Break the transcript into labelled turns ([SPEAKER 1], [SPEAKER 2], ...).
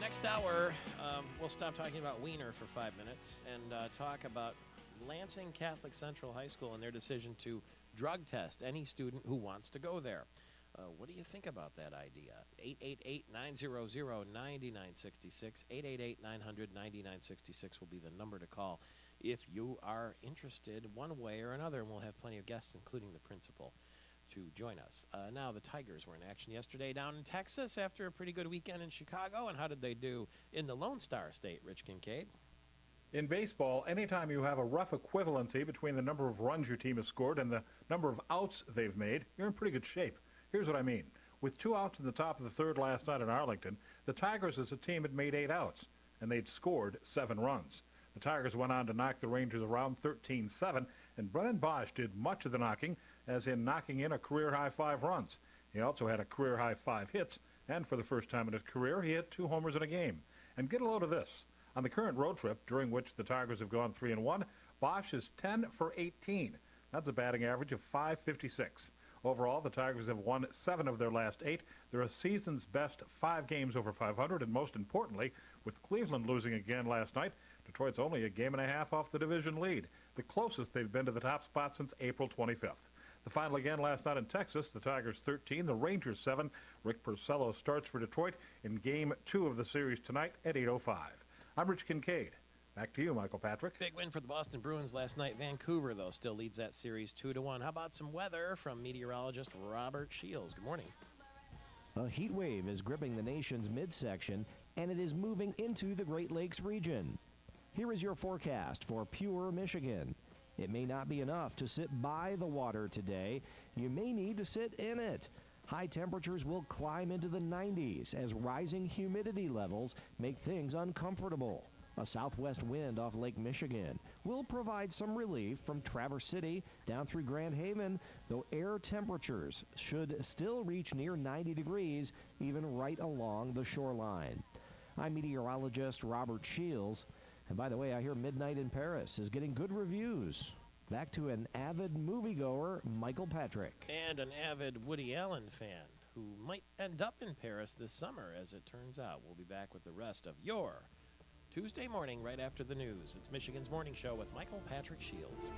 [SPEAKER 1] Next hour, we'll stop talking about Wiener for 5 minutes and talk about Lansing Catholic Central High School and their decision to drug test any student who wants to go there. What do you think about that idea? 888-900-9966. 888-900-9966 will be the number to call if you are interested one way or another, and we'll have plenty of guests, including the principal, to join us. Now, the Tigers were in action yesterday down in Texas after a pretty good weekend in Chicago. And how did they do in the Lone Star State, Rich Kincaid?
[SPEAKER 2] In baseball, anytime you have a rough equivalency between the number of runs your team has scored and the number of outs they've made, you're in pretty good shape. Here's what I mean. With 2 outs in the top of the third last night in Arlington, the Tigers as a team had made 8 outs, and they'd scored 7 runs. The Tigers went on to knock the Rangers around 13-7, and Brennan Bosch did much of the knocking, as in knocking in a career-high 5 runs. He also had a career-high 5 hits, and for the first time in his career, he hit 2 homers in a game. And get a load of this. On the current road trip, during which the Tigers have gone 3-1, Bosch is 10 for 18. That's a batting average of .556. Overall, the Tigers have won 7 of their last 8. They're a season's best 5 games over 500, and most importantly, with Cleveland losing again last night, Detroit's only a game and a half off the division lead, the closest they've been to the top spot since April 25th. The final again last night in Texas, the Tigers 13, the Rangers 7. Rick Porcello starts for Detroit in Game 2 of the series tonight at 8:05. I'm Rich Kincaid. Back to you, Michael Patrick.
[SPEAKER 1] Big win for the Boston Bruins last night. Vancouver, though, still leads that series 2-1. How about some weather from meteorologist Robert Shields? Good morning.
[SPEAKER 3] A heat wave is gripping the nation's midsection, and it is moving into the Great Lakes region. Here is your forecast for Pure, Michigan. It may not be enough to sit by the water today. You may need to sit in it. High temperatures will climb into the 90s as rising humidity levels make things uncomfortable. A southwest wind off Lake Michigan will provide some relief from Traverse City down through Grand Haven, though air temperatures should still reach near 90 degrees, even right along the shoreline. I'm meteorologist Robert Shields. And by the way, I hear Midnight in Paris is getting good reviews. Back to an avid moviegoer, Michael Patrick.
[SPEAKER 1] And an avid Woody Allen fan who might end up in Paris this summer, as it turns out. We'll be back with the rest of your Tuesday morning right after the news. It's Michigan's Morning Show with Michael Patrick Shields.